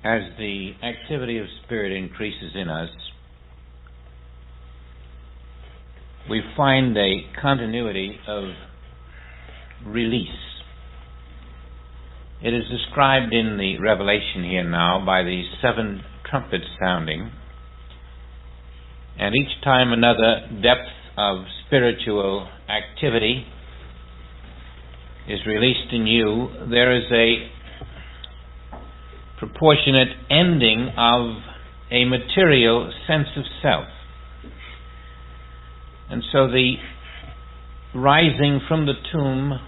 As the activity of Spirit increases in us, we find a continuity of release. It is described in the Revelation here now by the 7 trumpets sounding, and each time another depth of spiritual activity is released in you, there is a proportionate ending of a material sense of self. And so the rising from the tomb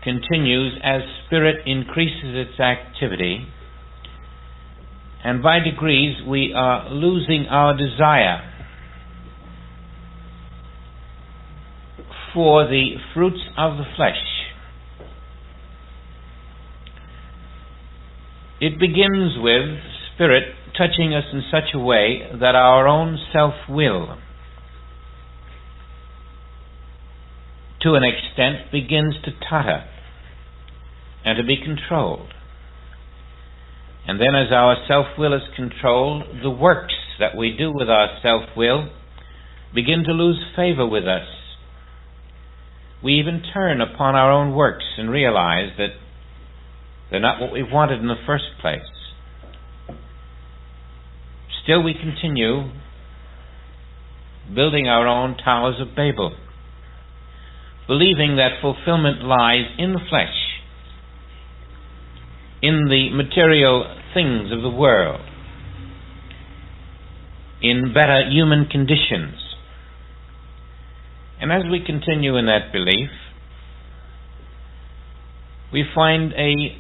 continues as Spirit increases its activity, and by degrees we are losing our desire for the fruits of the flesh. It begins with Spirit touching us in such a way that our own self-will, to an extent, begins to totter and to be controlled. And then as our self-will is controlled, the works that we do with our self-will begin to lose favor with us. We even turn upon our own works and realize that they're not what we wanted in the first place. Still we continue building our own towers of Babel, believing that fulfillment lies in the flesh, in the material things of the world, in better human conditions. And as we continue in that belief, we find a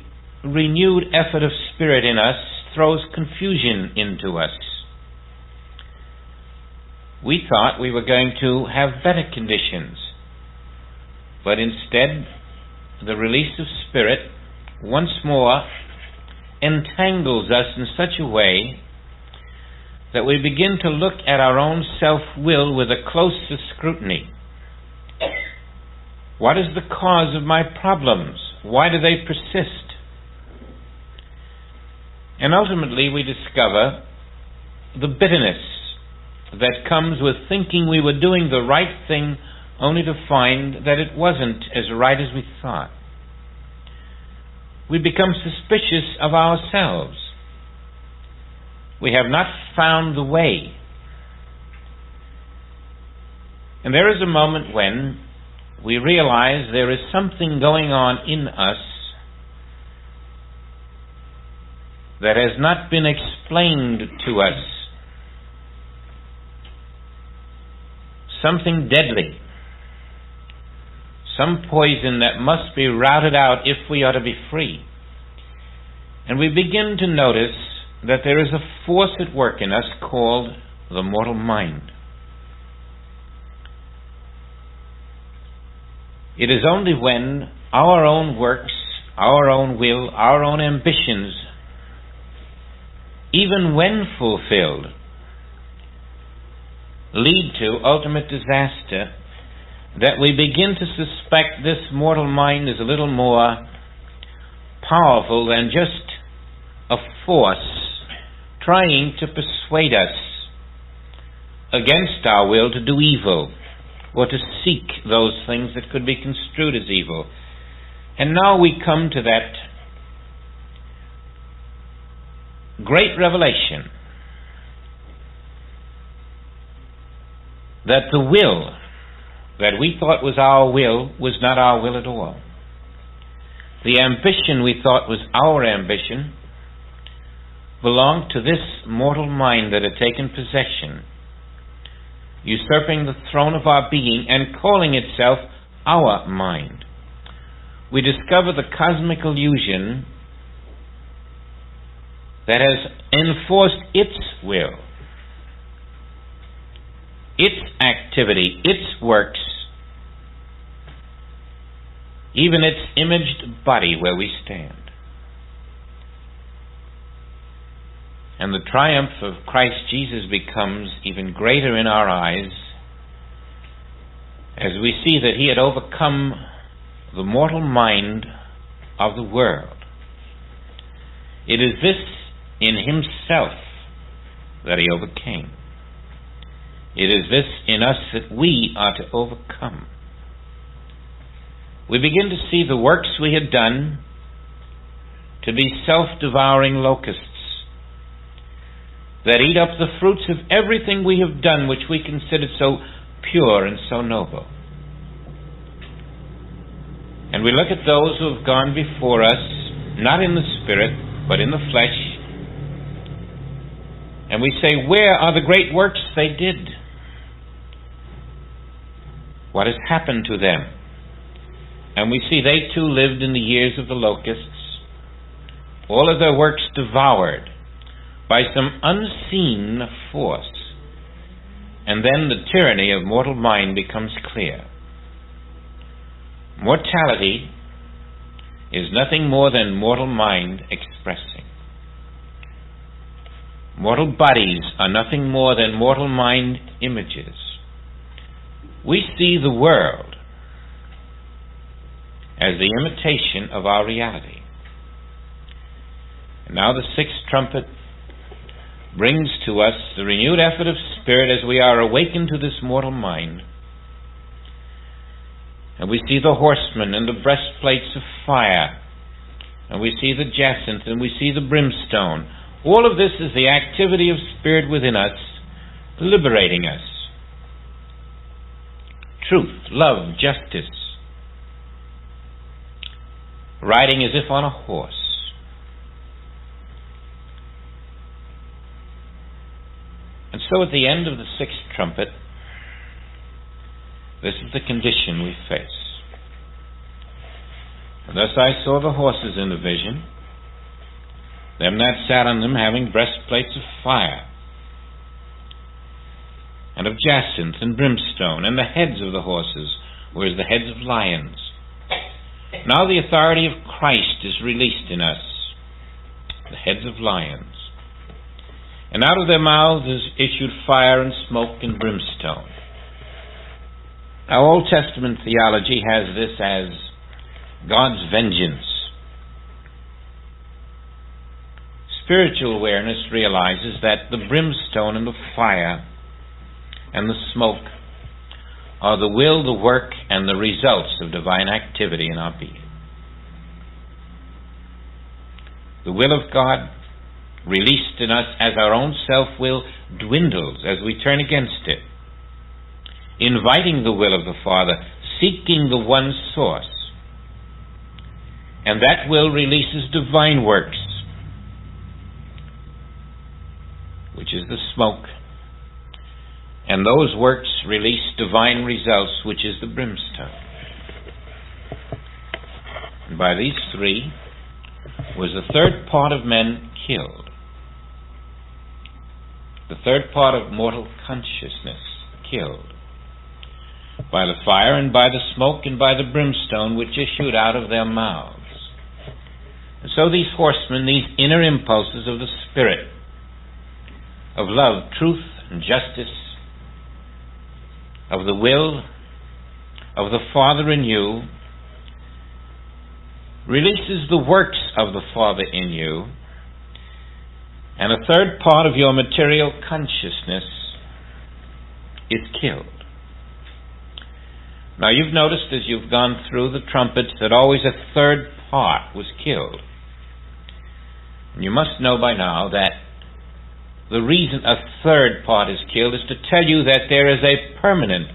renewed effort of Spirit in us throws confusion into us. We thought we were going to have better conditions, but instead the release of Spirit once more entangles us in such a way that we begin to look at our own self-will with a closer scrutiny. What is the cause of my problems? Why do they persist? And ultimately we discover the bitterness that comes with thinking we were doing the right thing only to find that it wasn't as right as we thought. We become suspicious of ourselves. We have not found the way. And there is a moment when we realize there is something going on in us that has not been explained to us. Something deadly. Some poison that must be routed out if we are to be free. And we begin to notice that there is a force at work in us called the mortal mind. It is only when our own works, our own will, our own ambitions, even when fulfilled, lead to ultimate disaster, that we begin to suspect this mortal mind is a little more powerful than just a force trying to persuade us against our will to do evil, or to seek those things that could be construed as evil. And now we come to that great revelation that the will that we thought was our will was not our will at all. The ambition we thought was our ambition belonged to this mortal mind that had taken possession, usurping the throne of our being and calling itself our mind. We discover the cosmic illusion that has enforced its will, its activity, its works, even its imaged body where we stand. And the triumph of Christ Jesus becomes even greater in our eyes as we see that he had overcome the mortal mind of the world. It is this in himself that he overcame. It is this in us that we are to overcome. We begin to see the works we had done to be self-devouring locusts that eat up the fruits of everything we have done which we considered so pure and so noble. And we look at those who have gone before us, not in the spirit, but in the flesh, and we say, where are the great works they did? What has happened to them? And we see they too lived in the years of the locusts, all of their works devoured by some unseen force. And then the tyranny of mortal mind becomes clear. Mortality is nothing more than mortal mind expressing. Mortal bodies are nothing more than mortal mind images. We see the world as the imitation of our reality. And now the sixth trumpet brings to us the renewed effort of spirit as we are awakened to this mortal mind. And we see the horsemen and the breastplates of fire, and we see the jacinth, and we see the brimstone. All of this is the activity of spirit within us, liberating us. Truth, love, justice, riding as if on a horse. And so at the end of the sixth trumpet, this is the condition we face. And thus I saw the horses in the vision, them that sat on them having breastplates of fire, and of jacinth and brimstone, and the heads of the horses were as the heads of lions. Now the authority of Christ is released in us, the heads of lions. And out of their mouths is issued fire and smoke and brimstone. Our Old Testament theology has this as God's vengeance. Spiritual awareness realizes that the brimstone and the fire and the smoke are the will, the work, and the results of divine activity in our being. The will of God, released in us as our own self-will, dwindles as we turn against it, inviting the will of the Father, seeking the one source. And that will releases divine works, which is the smoke. And those works release divine results, which is the brimstone. And by these three was the third part of men killed. The third part of mortal consciousness killed. By the fire and by the smoke and by the brimstone which issued out of their mouths. And so these horsemen, these inner impulses of the Spirit, of love, truth, and justice, of the will of the Father in you, releases the works of the Father in you, and a third part of your material consciousness is killed. Now you've noticed as you've gone through the trumpets that always a third part was killed. And you must know by now that the reason a third part is killed is to tell you that there is a permanent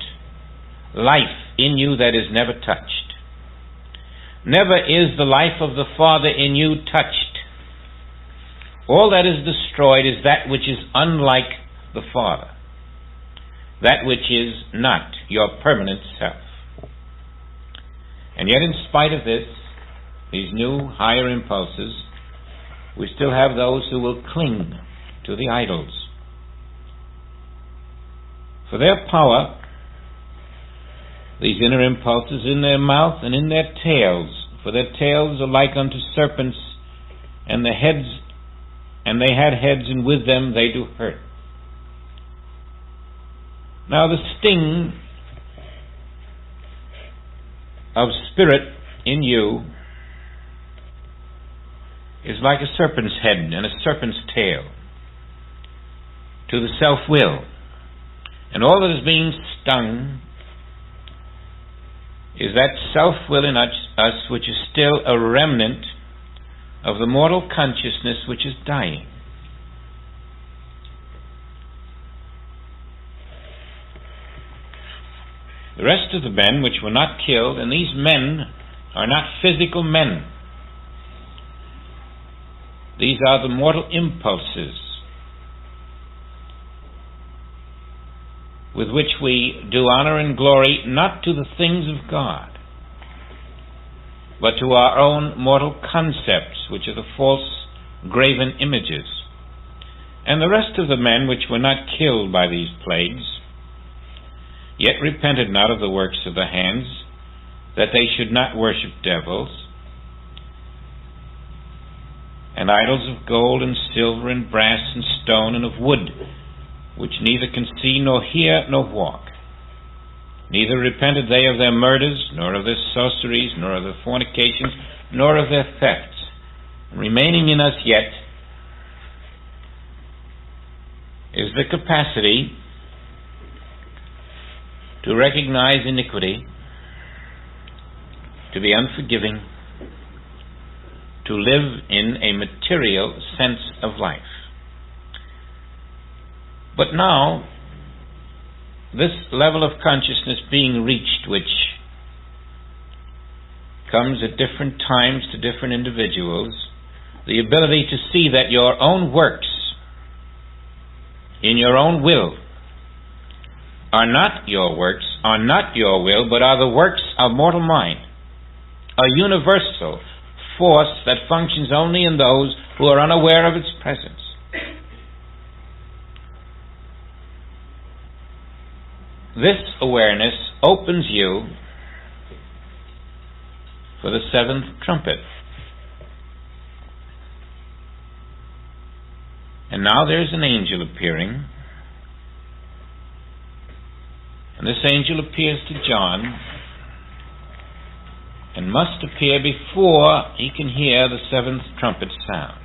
life in you that is never touched. Never is the life of the Father in you touched. All that is destroyed is that which is unlike the Father, that which is not your permanent self. And yet in spite of this, these new higher impulses, we still have those who will cling to the idols. For their power, these inner impulses in their mouth and in their tails, for their tails are like unto serpents, and the heads, and they had heads, and with them they do hurt. Now the sting of spirit in you is like a serpent's head and a serpent's tail to the self-will. And all that is being stung is that self-will in us which is still a remnant of the mortal consciousness which is dying. The rest of the men which were not killed, and these men are not physical men. These are the mortal impulses with which we do honor and glory not to the things of God, but to our own mortal concepts, which are the false graven images. And the rest of the men which were not killed by these plagues, yet repented not of the works of the hands, that they should not worship devils, and idols of gold and silver and brass and stone and of wood, which neither can see nor hear nor walk. Neither repented they of their murders, nor of their sorceries, nor of their fornications, nor of their thefts. Remaining in us yet is the capacity to recognize iniquity, to be unforgiving, to live in a material sense of life. But now, this level of consciousness being reached, which comes at different times to different individuals, the ability to see that your own works in your own will are not your works, are not your will, but are the works of mortal mind, a universal force that functions only in those who are unaware of its presence. This awareness opens you for the seventh trumpet. And now there's an angel appearing. And this angel appears to John and must appear before he can hear the seventh trumpet sound.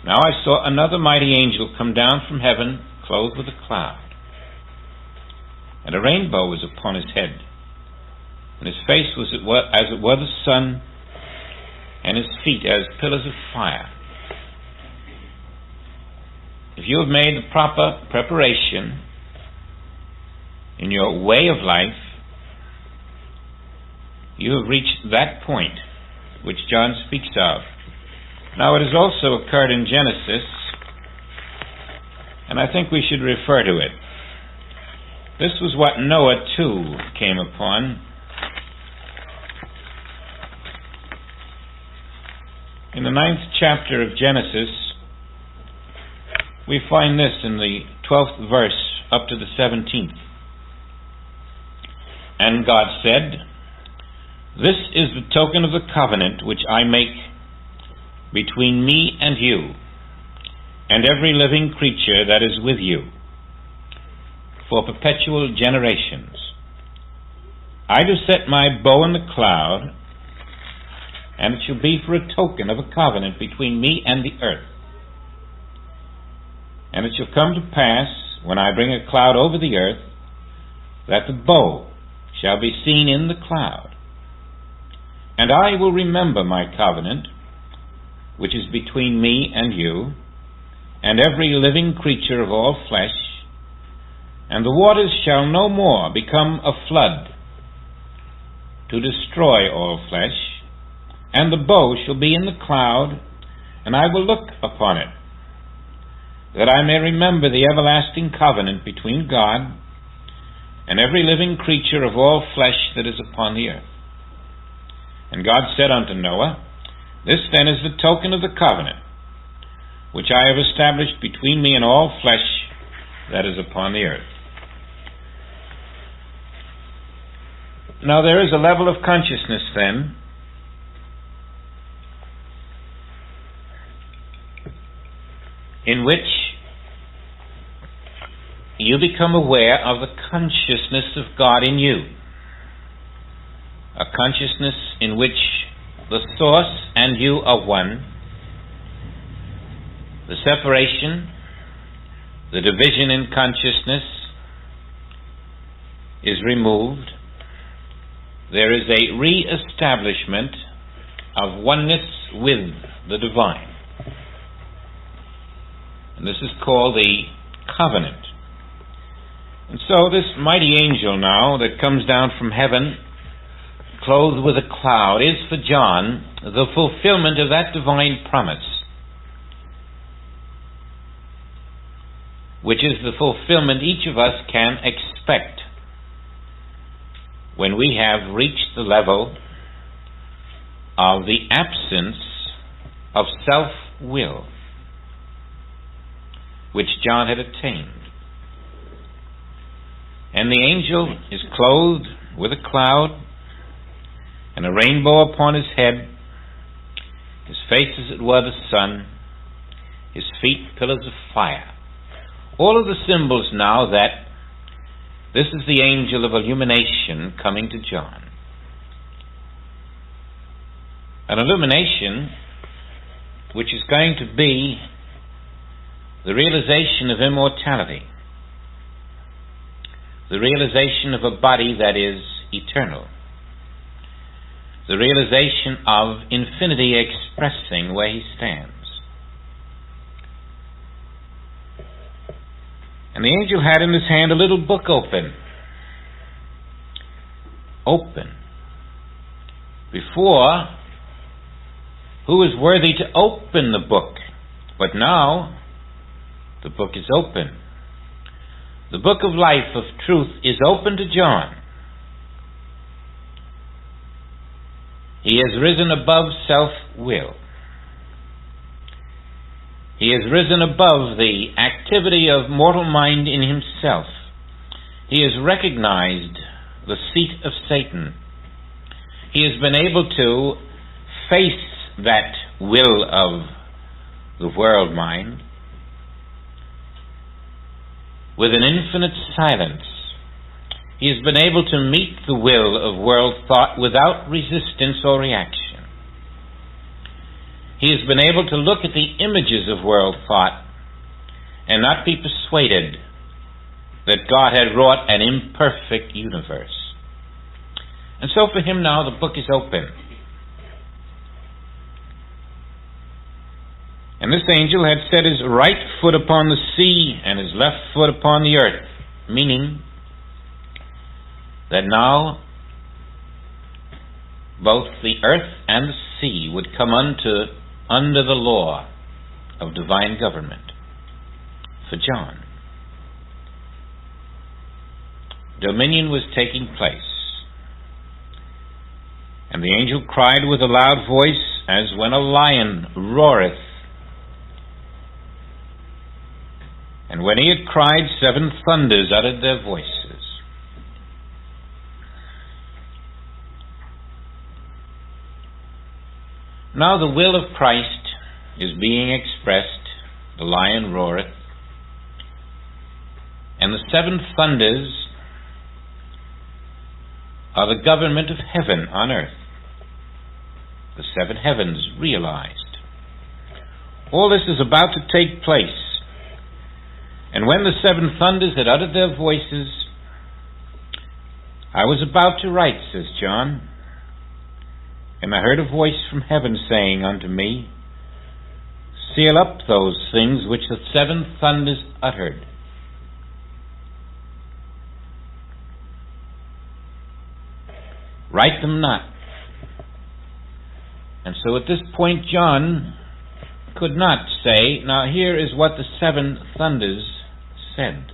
Now I saw another mighty angel come down from heaven, clothed with a cloud. And a rainbow was upon his head. And his face was as it were the sun, and his feet as pillars of fire. If you have made the proper preparation in your way of life, you have reached that point which John speaks of. Now it has also occurred in Genesis, and I think we should refer to it. This was what Noah too came upon. In the 9th chapter of Genesis, we find this in the 12th verse up to the 17th. And God said, "This is the token of the covenant which I make between me and you, and every living creature that is with you, for perpetual generations. I do set my bow in the cloud, and it shall be for a token of a covenant between me and the earth. And it shall come to pass, when I bring a cloud over the earth, that the bow shall be seen in the cloud. And I will remember my covenant, which is between me and you, and every living creature of all flesh, and the waters shall no more become a flood to destroy all flesh, and the bow shall be in the cloud, and I will look upon it, that I may remember the everlasting covenant between God and every living creature of all flesh that is upon the earth." And God said unto Noah, "This then is the token of the covenant, which I have established between me and all flesh that is upon the earth." Now there is a level of consciousness then in which you become aware of the consciousness of God in you. A consciousness in which the source and you are one. The separation, the division in consciousness is removed. There is a re-establishment of oneness with the divine. And this is called the covenant. And so this mighty angel now that comes down from heaven, clothed with a cloud, is for John the fulfillment of that divine promise, which is the fulfillment each of us can expect when we have reached the level of the absence of self-will, which John had attained. And the angel is clothed with a cloud and a rainbow upon his head. His face as it were the sun, his feet pillars of fire. All of the symbols now that this is the angel of illumination coming to John. An illumination which is going to be the realization of immortality, the realization of a body that is eternal, the realization of infinity expressing where he stands. And the angel had in his hand a little book open. Before, who is worthy to open the book? But now, the book is open. The book of life, of truth, is open to John. He has risen above self-will. He has risen above the activity of mortal mind in himself. He has recognized the seat of Satan. He has been able to face that will of the world mind with an infinite silence. He has been able to meet the will of world thought without resistance or reaction. He has been able to look at the images of world thought and not be persuaded that God had wrought an imperfect universe. And so for him now the book is open. And this angel had set his right foot upon the sea and his left foot upon the earth, meaning that now both the earth and the sea would come under the law of divine government for John. Dominion was taking place. And the angel cried with a loud voice, as when a lion roareth. And when he had cried, 7 thunders uttered their voices. Now the will of Christ is being expressed. The lion roareth. And the 7 thunders are the government of heaven on earth. The 7 heavens realized. All this is about to take place. And when the 7 thunders had uttered their voices, I was about to write, says John, and I heard a voice from heaven saying unto me, seal up those things which the 7 thunders uttered. Write them not. And so at this point John could not say, now here is what the 7 thunders said.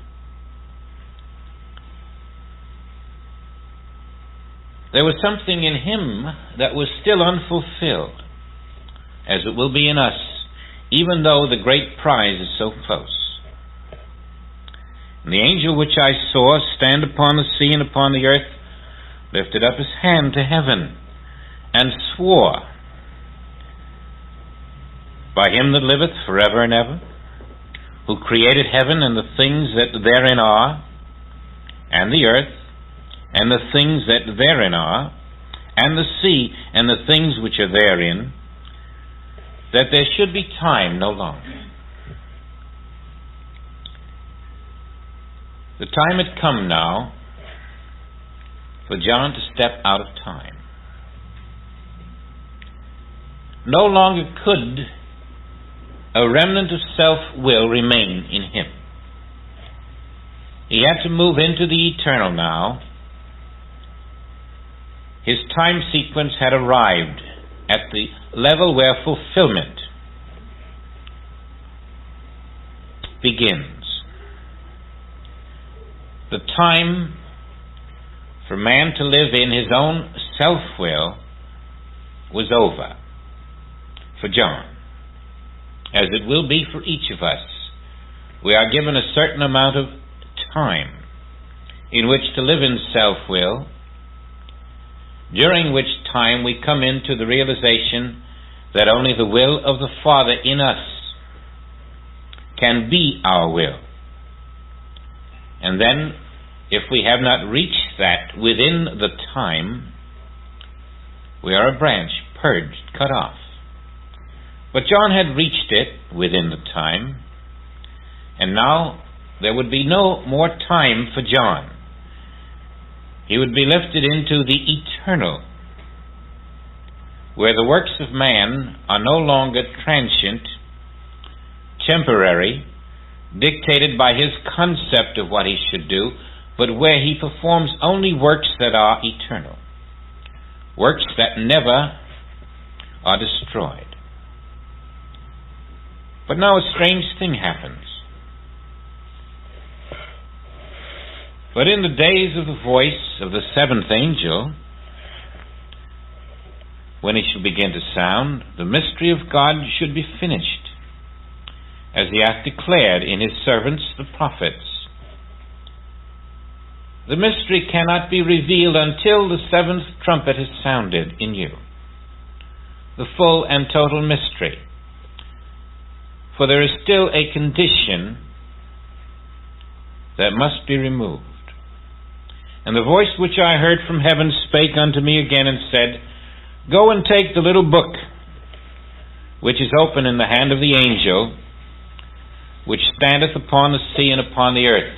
There was something in him that was still unfulfilled, as it will be in us, even though the great prize is so close. And the angel which I saw stand upon the sea and upon the earth lifted up his hand to heaven and swore by him that liveth forever and ever, who created heaven and the things that therein are, and the earth and the things that therein are, and the sea and the things which are therein, that there should be time no longer. The time had come now for John to step out of time. No longer could a remnant of self-will remain in him. He had to move into the eternal now. His time sequence had arrived at the level where fulfillment begins. The time for man to live in his own self-will was over for John, as it will be for each of us. We are given a certain amount of time in which to live in self-will, during which time we come into the realization that only the will of the Father in us can be our will. And then, if we have not reached that within the time, we are a branch, purged, cut off. But John had reached it within the time, and now there would be no more time for John. He would be lifted into the eternal, where the works of man are no longer transient, temporary, dictated by his concept of what he should do, but where he performs only works that are eternal, works that never are destroyed. But now a strange thing happens. But in the days of the voice of the seventh angel, when he shall begin to sound, the mystery of God should be finished, as he hath declared in his servants the prophets. The mystery cannot be revealed until the seventh trumpet has sounded in you, the full and total mystery. For there is still a condition that must be removed. And the voice which I heard from heaven spake unto me again and said, Go and take the little book which is open in the hand of the angel which standeth upon the sea and upon the earth.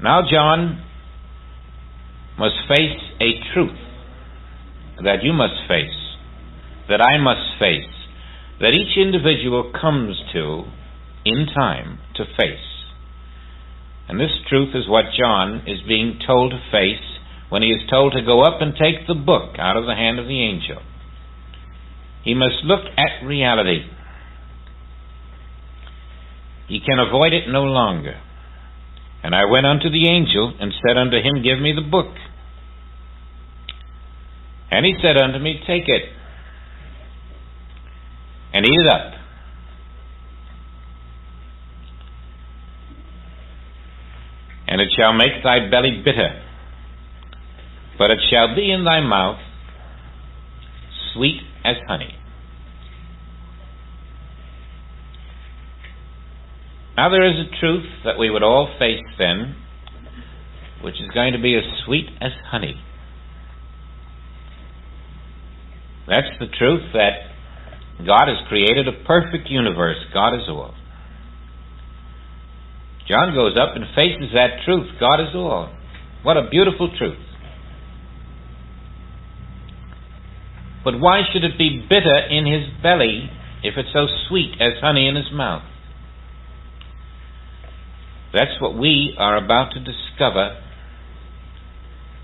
Now John must face a truth that you must face, that I must face, that each individual comes to in time to face. And this truth is what John is being told to face when he is told to go up and take the book out of the hand of the angel. He must look at reality. He can avoid it no longer. And I went unto the angel and said unto him, Give me the book. And he said unto me, Take it, and eat it up. And it shall make thy belly bitter, but it shall be in thy mouth sweet as honey. Now there is a truth that we would all face then, which is going to be as sweet as honey. That's the truth that God has created a perfect universe. God is all. John goes up and faces that truth. God is all. What a beautiful truth. But why should it be bitter in his belly if it's so sweet as honey in his mouth? That's what we are about to discover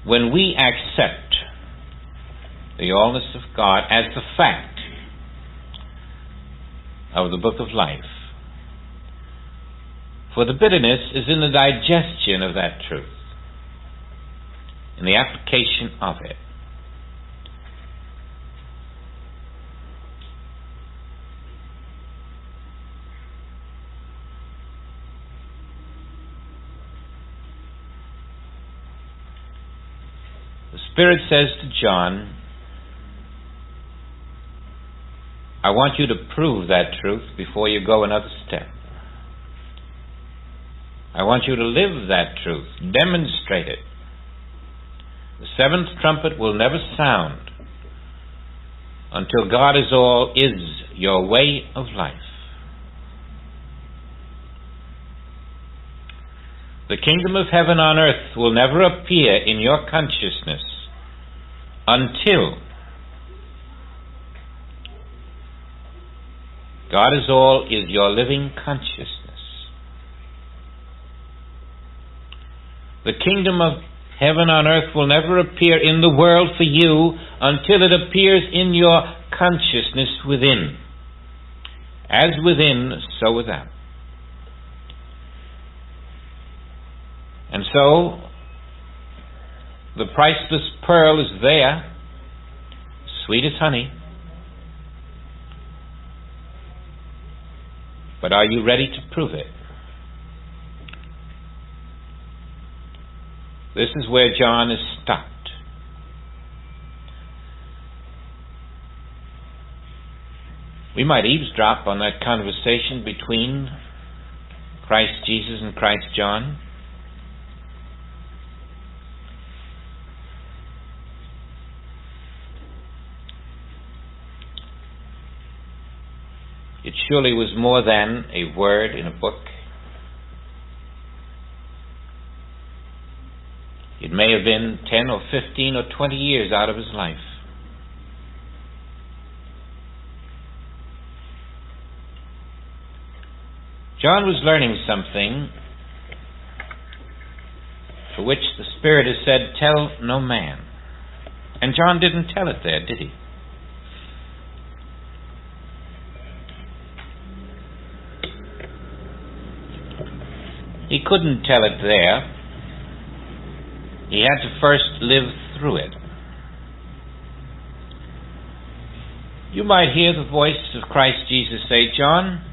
when we accept the allness of God as the fact of the book of life. For the bitterness is in the digestion of that truth, in the application of it. The Spirit says to John, I want you to prove that truth before you go another step. I want you to live that truth, demonstrate it. The seventh trumpet will never sound until God is all is your way of life. The kingdom of heaven on earth will never appear in your consciousness until God is all is your living consciousness. The kingdom of heaven on earth will never appear in the world for you until it appears in your consciousness within. As within, so without. And so, the priceless pearl is there, sweet as honey. But are you ready to prove it? This is where John is stopped. We might eavesdrop on that conversation between Christ Jesus and Christ John. It surely was more than a word in a book. It may have been 10 or 15 or 20 years out of his life. John was learning something for which the Spirit has said, tell no man. And John didn't tell it there, did he? He couldn't tell it there. He had to first live through it. You might hear the voice of Christ Jesus say, John,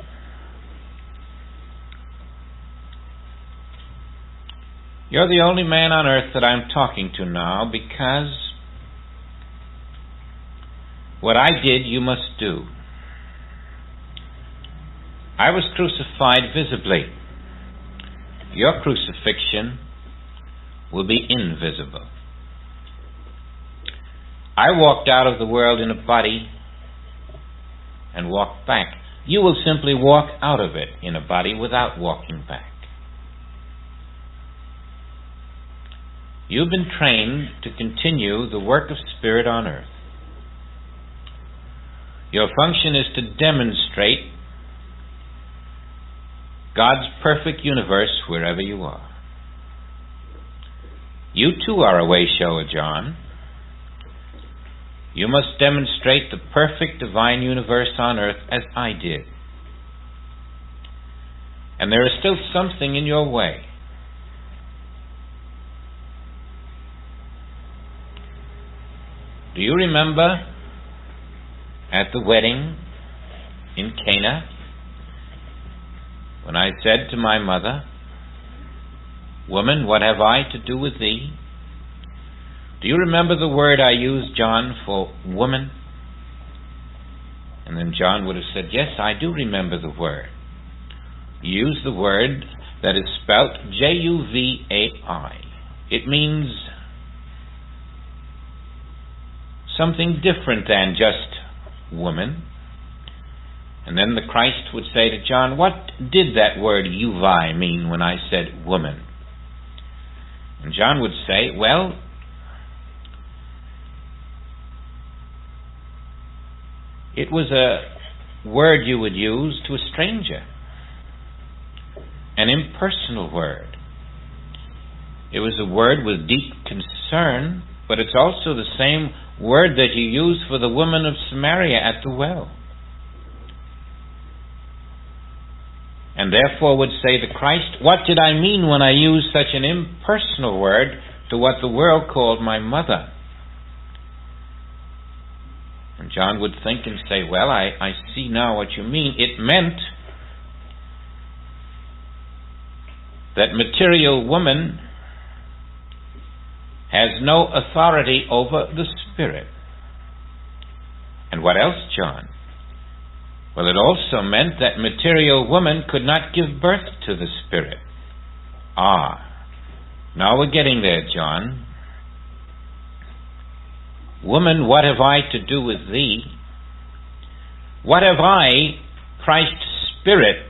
you're the only man on earth that I'm talking to now, because what I did you must do. I was crucified visibly. Your crucifixion will be invisible. I walked out of the world in a body and walked back. You will simply walk out of it in a body without walking back. You've been trained to continue the work of Spirit on earth. Your function is to demonstrate God's perfect universe wherever you are. You too are a way shower, John. You must demonstrate the perfect divine universe on earth as I did. And there is still something in your way. Do you remember at the wedding in Cana, when I said to my mother, woman, what have I to do with thee? Do you remember the word I used, John, for woman? And then John would have said, yes, I do remember the word. You used the word that is spelt Juvai. It means something different than just woman. And then the Christ would say to John, what did that word Juvai mean when I said woman? And John would say, well, it was a word you would use to a stranger, an impersonal word. It was a word with deep concern, but it's also the same word that you use for the woman of Samaria at the well. And therefore would say to Christ, what did I mean when I used such an impersonal word to what the world called my mother? And John would think and say, well, I see now what you mean. It meant that material woman has no authority over the Spirit. And what else, John? Well, it also meant that material woman could not give birth to the Spirit. Now we're getting there, John. Woman, what have I to do with thee? What have I, Christ's Spirit,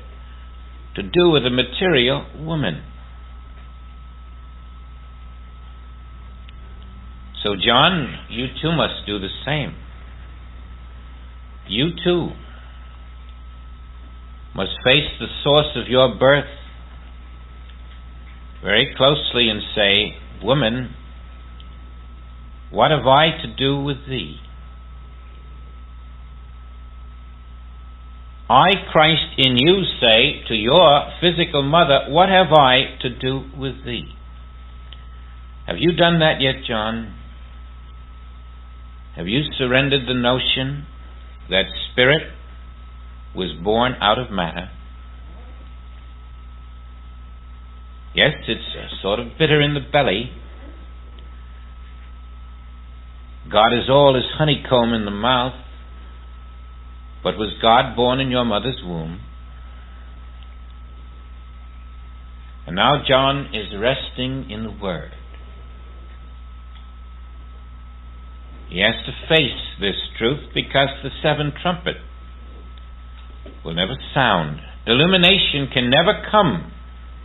to do with a material woman? So, John, you too must do the same. You too must face the source of your birth very closely and say, woman, what have I to do with thee? I, Christ in you, say to your physical mother, what have I to do with thee? Have you done that yet, John? Have you surrendered the notion that spirit was born out of matter? Yes, it's sort of bitter in the belly. God is all as honeycomb in the mouth. But was God born in your mother's womb? And now John is resting in the Word. He has to face this truth because the seventh trumpet will never sound. Illumination can never come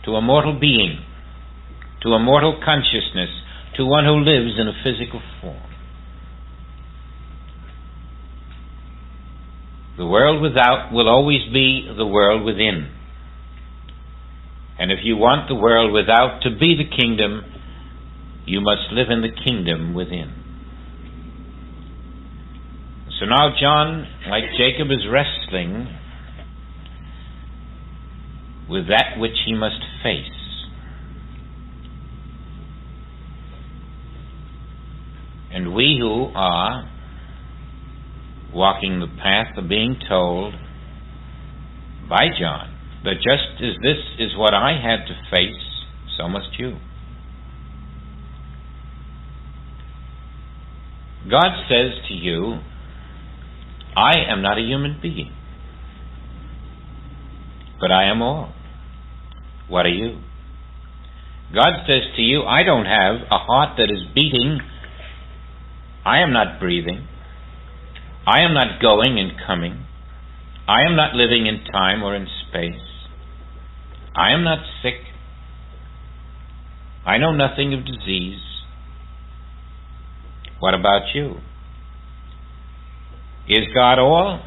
to a mortal being, to a mortal consciousness, to one who lives in a physical form. The world without will always be the world within. And if you want the world without to be the kingdom, you must live in the kingdom within. So now John, like Jacob, is wrestling with that which he must face. And we who are walking the path are being told by John that just as this is what I had to face, so must you. God says to you, I am not a human being, but I am all. What are you? God says to you, I don't have a heart that is beating. I am not breathing. I am not going and coming. I am not living in time or in space. I am not sick. I know nothing of disease. What about you? Is God all,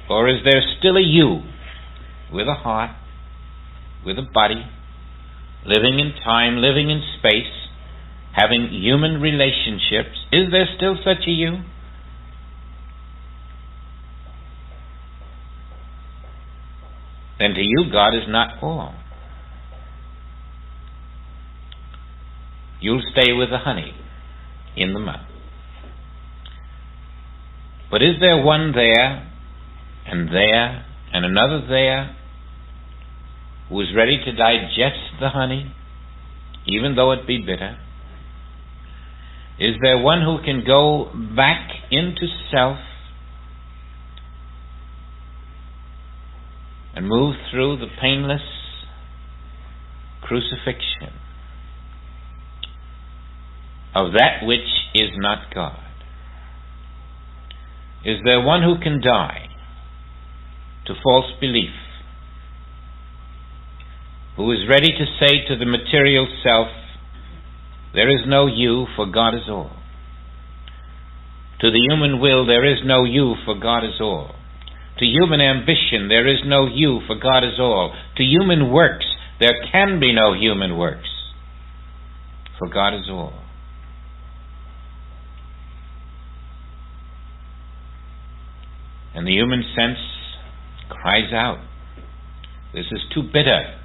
or is there still a you with a heart, with a body, living in time, living in space, having human relationships? Is there still such a you? Then to you, God is not all. You'll stay with the honey in the mouth. But is there one there, and another there, who is ready to digest the honey, even though it be bitter? Is there one who can go back into self and move through the painless crucifixion of that which is not God? Is there one who can die to false belief, who is ready to say to the material self, there is no you, for God is all? To the human will, there is no you, for God is all. To human ambition, there is no you, for God is all. To human works, there can be no human works, for God is all. And the human sense cries out, this is too bitter.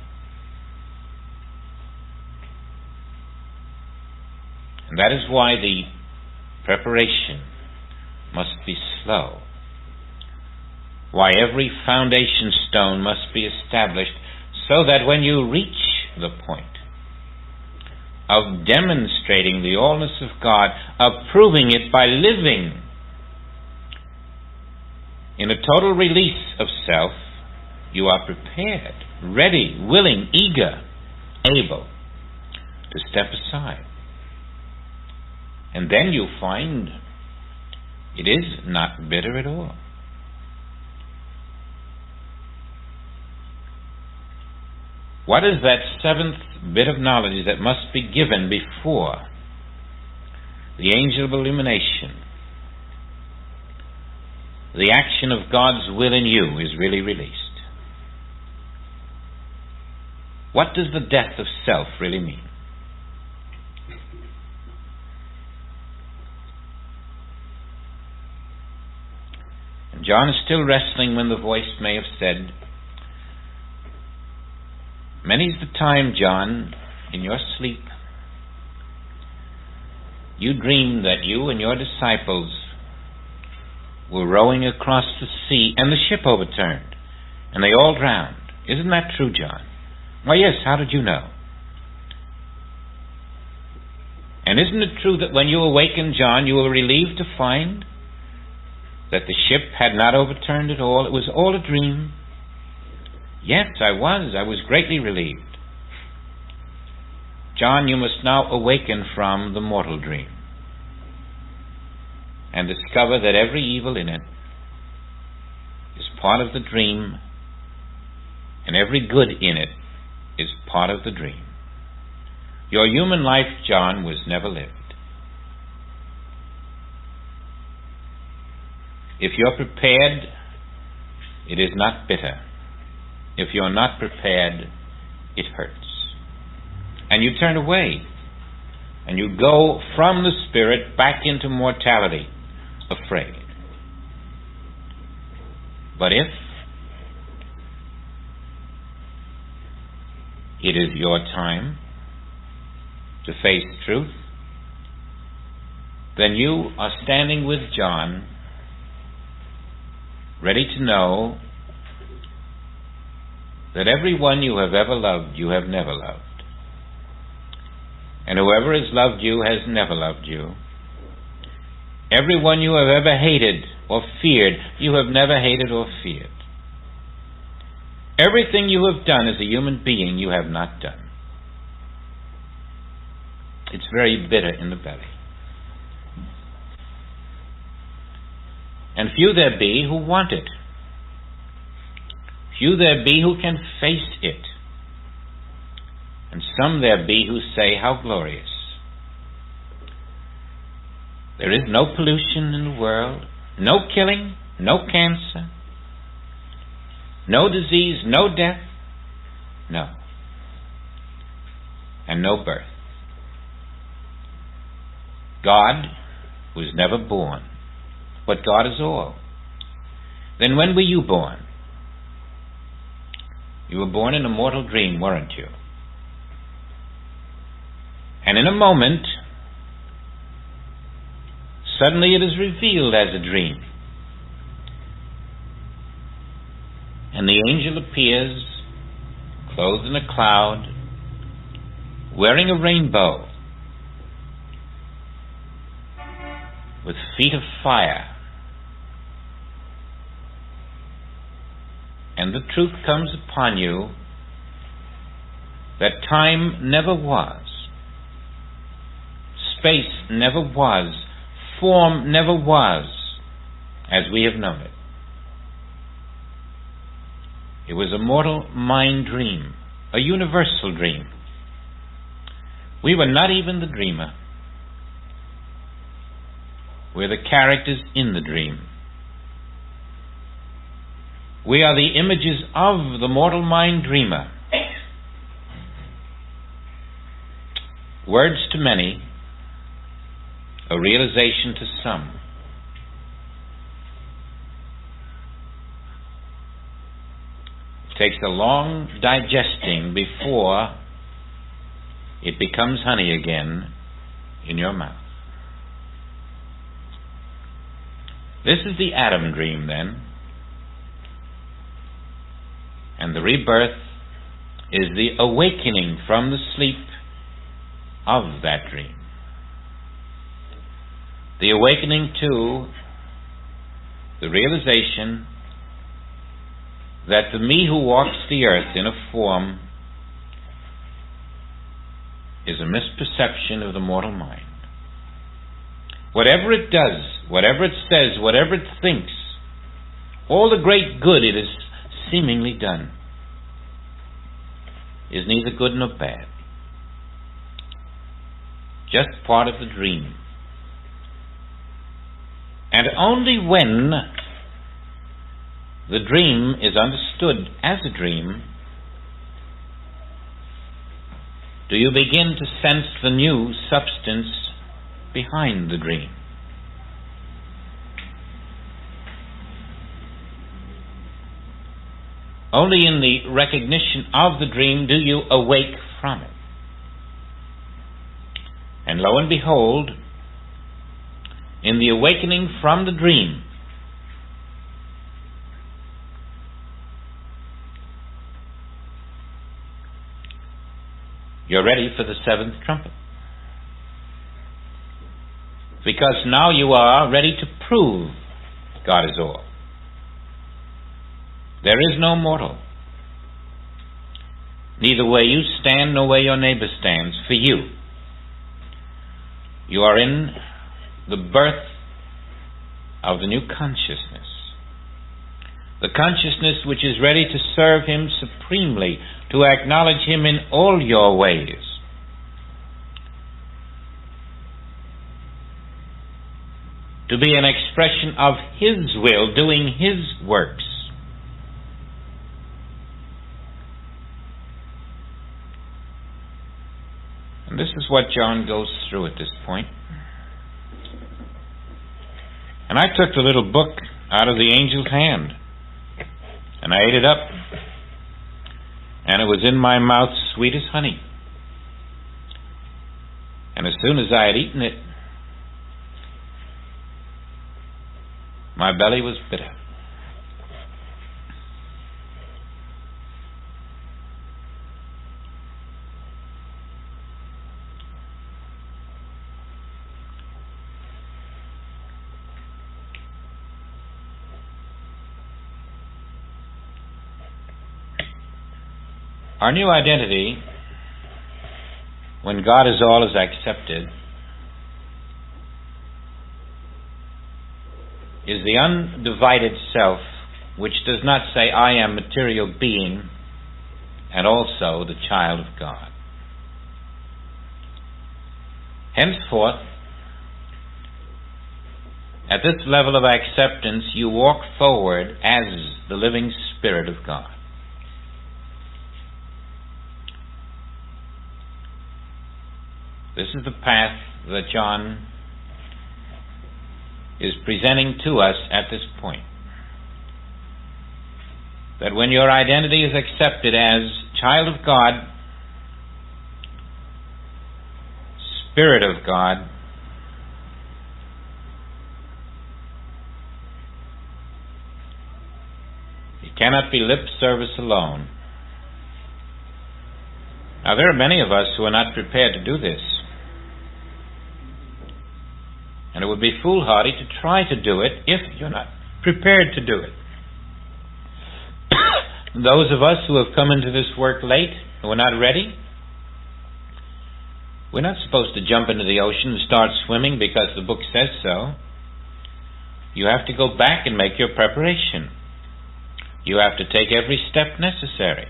And that is why the preparation must be slow. Why every foundation stone must be established, so that when you reach the point of demonstrating the allness of God, of proving it by living in a total release of self, you are prepared, ready, willing, eager, able to step aside. And then you find It is not bitter at all. What is that seventh bit of knowledge that must be given before the angel of illumination, the action of God's will in you, is really released? What does the death of self really mean? And John is still wrestling when the voice may have said, "Many's the time, John, in your sleep, you dreamed that you and your disciples were rowing across the sea and the ship overturned and they all drowned. Isn't that true, John?" "Why, yes, how did you know?" "And isn't it true that when you awakened, John, you were relieved to find that the ship had not overturned at all? It was all a dream." "Yes, I was greatly relieved." "John, you must now awaken from the mortal dream and discover that every evil in it is part of the dream, and every good in it is part of the dream. Your human life, John, was never lived. If you're prepared, it is not bitter. If you're not prepared, it hurts. And you turn away, and you go from the spirit back into mortality, afraid. But if it is your time to face truth, then you are standing with John, ready to know that everyone you have ever loved, you have never loved. And whoever has loved you has never loved you. Everyone you have ever hated or feared, you have never hated or feared. Everything you have done as a human being, you have not done. It's very bitter in the belly. And few there be who want it. Few there be who can face it. And some there be who say, how glorious. There is no pollution in the world, no killing, no cancer, no disease, no death, no. And no birth. God was never born, but God is all. Then when were you born? You were born in a mortal dream, weren't you? And in a moment, suddenly it is revealed as a dream. And the angel appears, clothed in a cloud, wearing a rainbow, with feet of fire. And the truth comes upon you that time never was, space never was, form never was as we have known it. It was a mortal mind dream, a universal dream. We were not even the dreamer. We're the characters in the dream. We are the images of the mortal mind dreamer. Words to many, a realization to some. It takes a long digesting before it becomes honey again in your mouth. This is the Adam dream then. And the rebirth is the awakening from the sleep of that dream. The awakening to the realization that the me who walks the earth in a form is a misperception of the mortal mind. Whatever it does, whatever it says, whatever it thinks, all the great good it has seemingly done, is neither good nor bad. Just part of the dream. And only when the dream is understood as a dream do you begin to sense the new substance behind the dream. Only in the recognition of the dream do you awake from it. And lo and behold, in the awakening from the dream, you're ready for the seventh trumpet. Because now you are ready to prove God is all. There is no mortal, neither where you stand nor where your neighbor stands, for you. You are in the birth of the new consciousness. The consciousness which is ready to serve Him supremely, to acknowledge Him in all your ways. To be an expression of His will, doing His works. And this is what John goes through at this point. And I took the little book out of the angel's hand, and I ate it up, and it was in my mouth sweet as honey. And as soon as I had eaten it, my belly was bitter. Our new identity, when God is all, is accepted, is the undivided self, which does not say, I am material being, and also the child of God. Henceforth, at this level of acceptance, you walk forward as the living Spirit of God. This is the path that John is presenting to us at this point. That when your identity is accepted as child of God, Spirit of God, it cannot be lip service alone. Now, there are many of us who are not prepared to do this. And it would be foolhardy to try to do it if you're not prepared to do it. Those of us who have come into this work late, who are not ready, we're not supposed to jump into the ocean and start swimming because the book says so. You have to go back and make your preparation. You have to take every step necessary.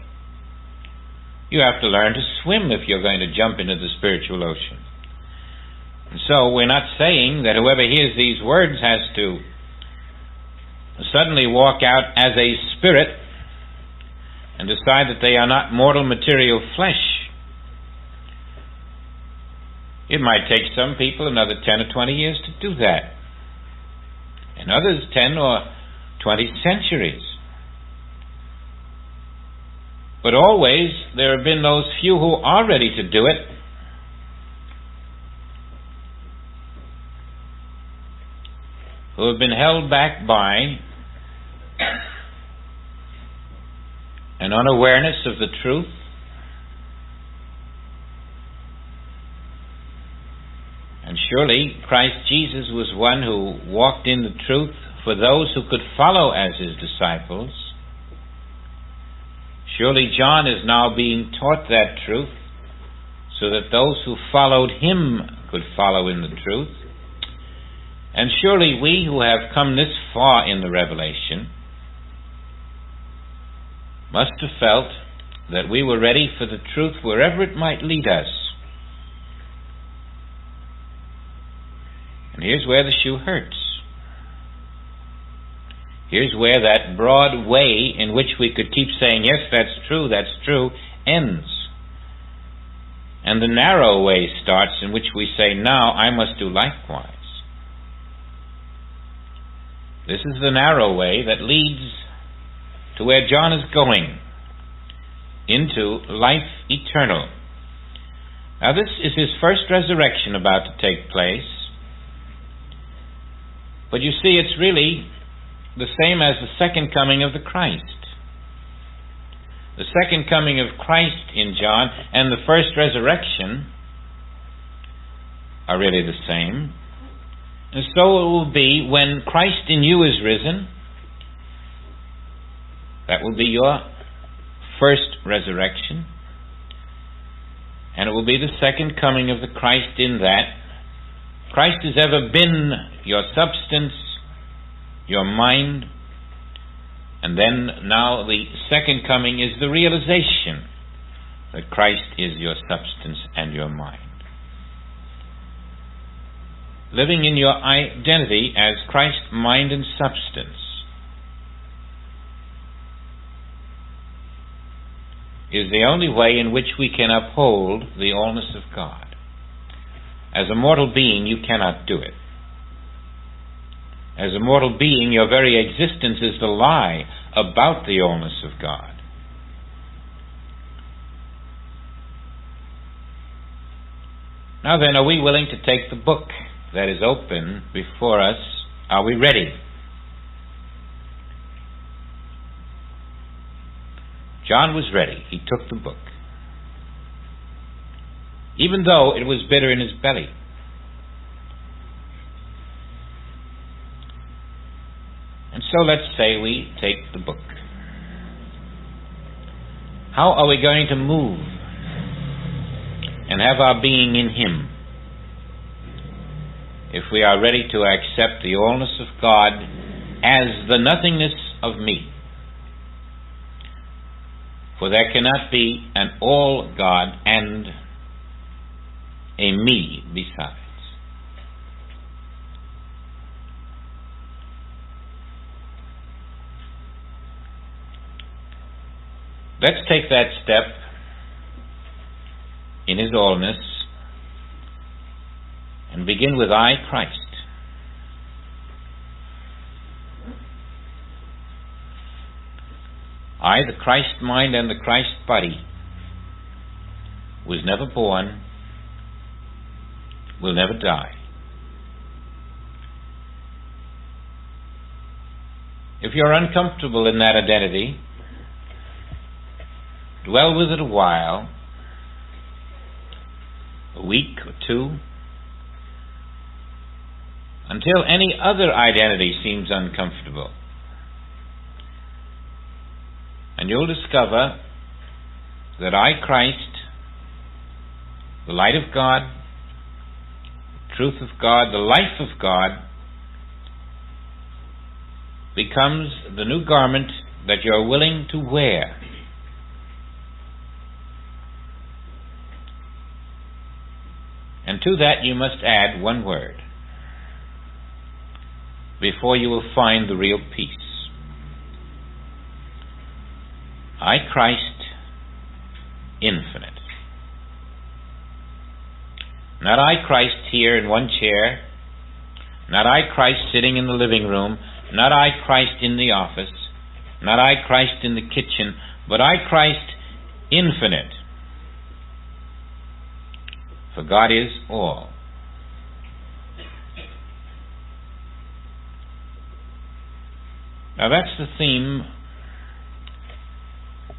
You have to learn to swim if you're going to jump into the spiritual ocean. And so we're not saying that whoever hears these words has to suddenly walk out as a spirit and decide that they are not mortal material flesh. It might take some people another 10 or 20 years to do that, and others 10 or 20 centuries. But always there have been those few who are ready to do it, who have been held back by an unawareness of the truth, and surely Christ Jesus was one who walked in the truth for those who could follow as His disciples. Surely John is now being taught that truth so that those who followed him could follow in the truth. And surely we who have come this far in the revelation must have felt that we were ready for the truth wherever it might lead us. And here's where the shoe hurts. Here's where that broad way in which we could keep saying, yes, that's true, ends. And the narrow way starts in which we say, now I must do likewise. This is the narrow way that leads to where John is going, into life eternal. Now this is his first resurrection about to take place. But you see, it's really the same as the second coming of the Christ. The second coming of Christ in John and the first resurrection are really the same. And so it will be when Christ in you is risen. That will be your first resurrection. And it will be the second coming of the Christ in that. Christ has ever been your substance, your mind, and then now the second coming is the realization that Christ is your substance and your mind. Living in your identity as Christ's mind and substance is the only way in which we can uphold the allness of God. As a mortal being, you cannot do it. As a mortal being, your very existence is the lie about the allness of God. Now then, are we willing to take the book that is open before us? Are we ready? John was ready. He took the book, even though it was bitter in his belly. And so let's say we take the book. How are we going to move and have our being in Him if we are ready to accept the allness of God as the nothingness of me? For there cannot be an all God and a me besides. Let's take that step in His allness and begin with I, Christ. I, the Christ mind and the Christ body, was never born, will never die. If you're uncomfortable in that identity, dwell with it a while, a week or two, until any other identity seems uncomfortable. And you'll discover that I, Christ, the light of God, the truth of God, the life of God, becomes the new garment that you're willing to wear. And to that you must add one word before you will find the real peace. I, Christ, infinite. Not I, Christ, here in one chair. Not I, Christ, sitting in the living room. Not I, Christ, in the office. Not I, Christ, in the kitchen. But I, Christ, infinite. For God is all. Now that's the theme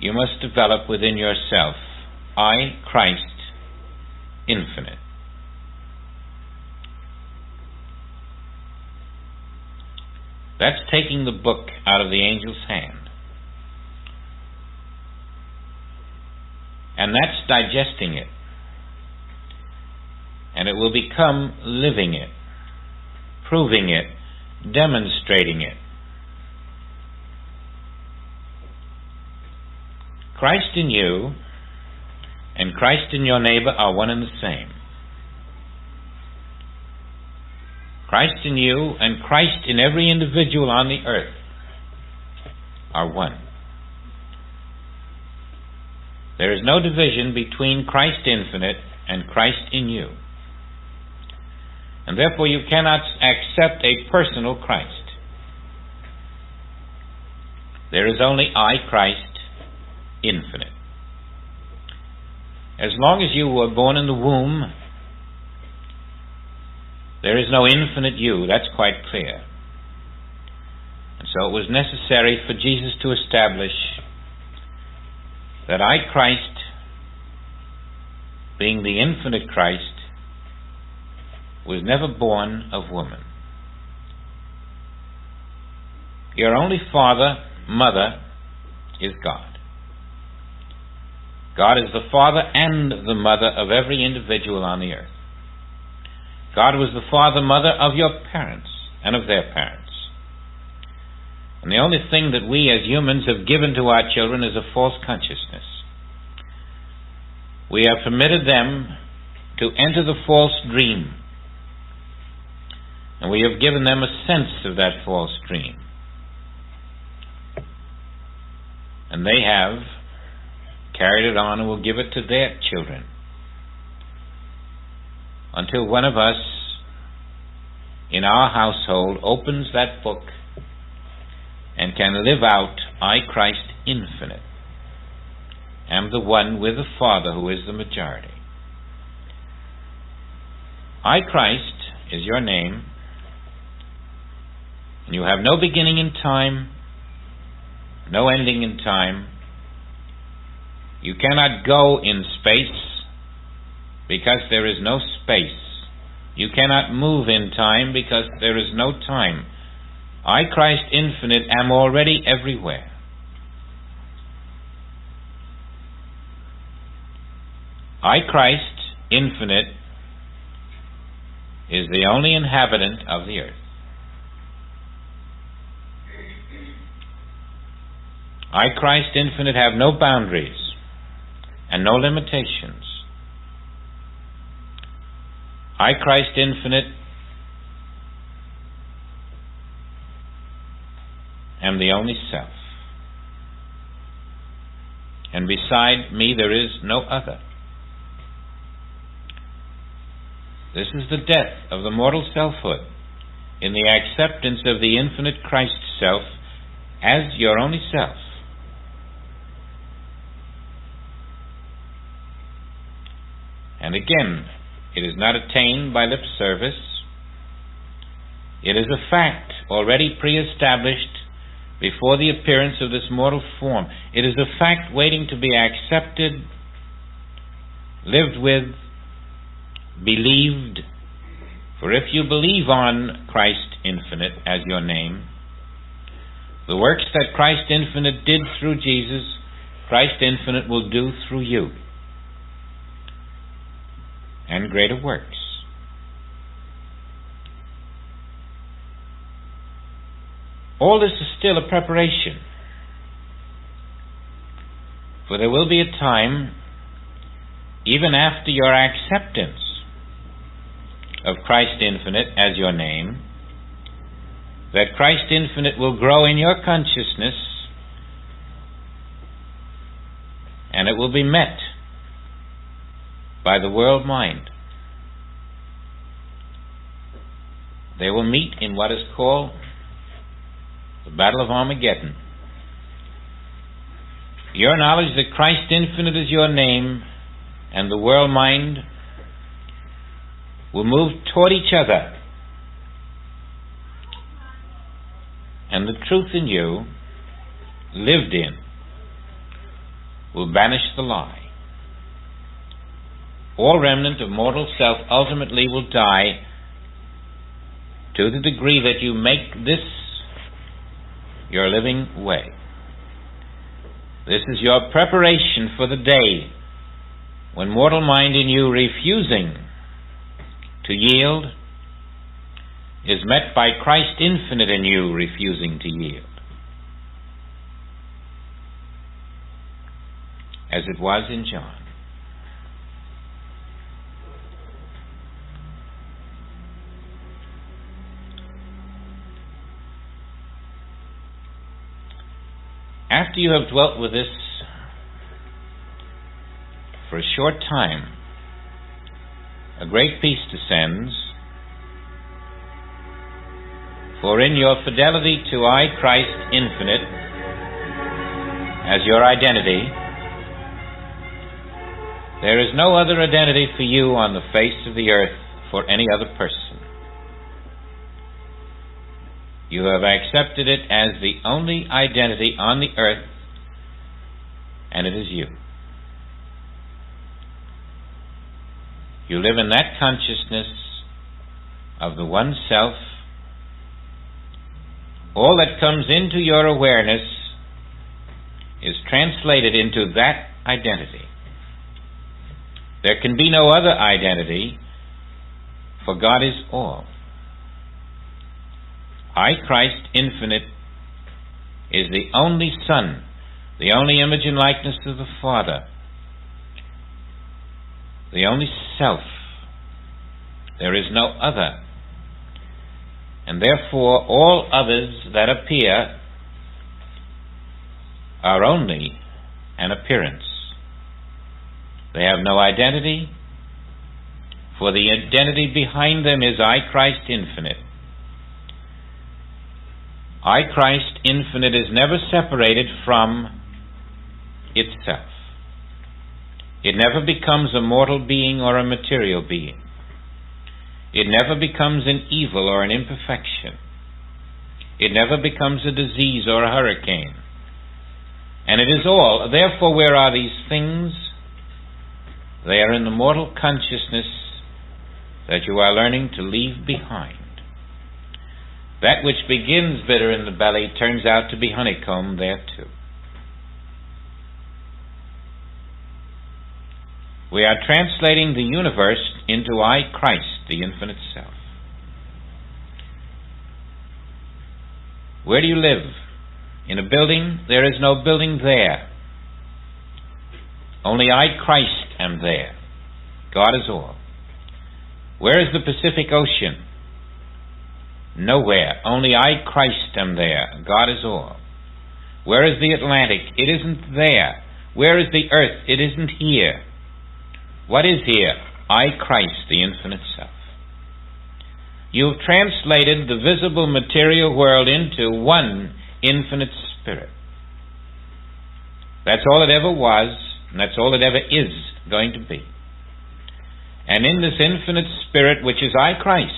you must develop within yourself. I, Christ, infinite. That's taking the book out of the angel's hand. And that's digesting it. And it will become living it, proving it, demonstrating it. Christ in you and Christ in your neighbor are one and the same. Christ in you and Christ in every individual on the earth are one. There is no division between Christ infinite and Christ in you. And therefore you cannot accept a personal Christ. There is only I, Christ, infinite. As long as you were born in the womb, there is no infinite you. That's quite clear. And so it was necessary for Jesus to establish that I, Christ, being the infinite Christ, was never born of woman. Your only father, mother, is God. God is the father and the mother of every individual on the earth. God was the father, mother of your parents and of their parents. And the only thing that we as humans have given to our children is a false consciousness. We have permitted them to enter the false dream. And we have given them a sense of that false dream. And they have carried it on and will give it to their children. Until one of us in our household opens that book and can live out, I, Christ infinite, am the one with the Father who is the majority. I, Christ, is your name, and you have no beginning in time, no ending in time. You cannot go in space because there is no space. You cannot move in time because there is no time. I, Christ infinite, am already everywhere. I, Christ infinite, is the only inhabitant of the earth. I, Christ infinite, have no boundaries and no limitations. I, Christ infinite, am the only self. And beside me there is no other. This is the death of the mortal selfhood in the acceptance of the infinite Christ self as your only self. And again, it is not attained by lip service. It is a fact already pre-established before the appearance of this mortal form. It is a fact waiting to be accepted, lived with, believed. For if you believe on Christ infinite as your name, the works that Christ infinite did through Jesus, Christ infinite will do through you. And greater works. All this is still a preparation. For there will be a time, even after your acceptance of Christ infinite as your name, that Christ infinite will grow in your consciousness, and it will be met by the world mind. They will meet in what is called the Battle of Armageddon. Your knowledge that Christ infinite is your name and the world mind will move toward each other, and the truth in you, lived in, will banish the lie. All remnant of mortal self ultimately will die to the degree that you make this your living way. This is your preparation for the day when mortal mind in you, refusing to yield, is met by Christ infinite in you refusing to yield, as it was in John. After you have dwelt with this for a short time, a great peace descends, for in your fidelity to I, Christ infinite, as your identity, there is no other identity for you on the face of the earth for any other person. You have accepted it as the only identity on the earth, and it is you. You live in that consciousness of the one self. All that comes into your awareness is translated into that identity. There can be no other identity, for God is all. I, Christ infinite, is the only Son, the only image and likeness of the Father, the only self. There is no other. And therefore all others that appear are only an appearance. They have no identity, for the identity behind them is I, Christ infinite. I, Christ infinite, is never separated from itself. It never becomes a mortal being or a material being. It never becomes an evil or an imperfection. It never becomes a disease or a hurricane. And it is all. Therefore, where are these things? They are in the mortal consciousness that you are learning to leave behind. That which begins bitter in the belly turns out to be honeycomb there too. We are translating the universe into I, Christ, the infinite self. Where do you live? In a building? There is no building there. Only I, Christ, am there. God is all. Where is the Pacific Ocean? Nowhere. Only I, Christ, am there. God is all. Where is the Atlantic? It isn't there. Where is the earth? It isn't here. What is here? I, Christ, the infinite self. You've translated the visible material world into one infinite spirit. That's all it ever was, and that's all it ever is going to be. And in this infinite spirit, which is I, Christ,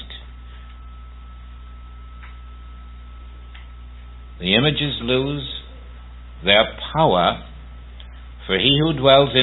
the images lose their power, for he who dwells in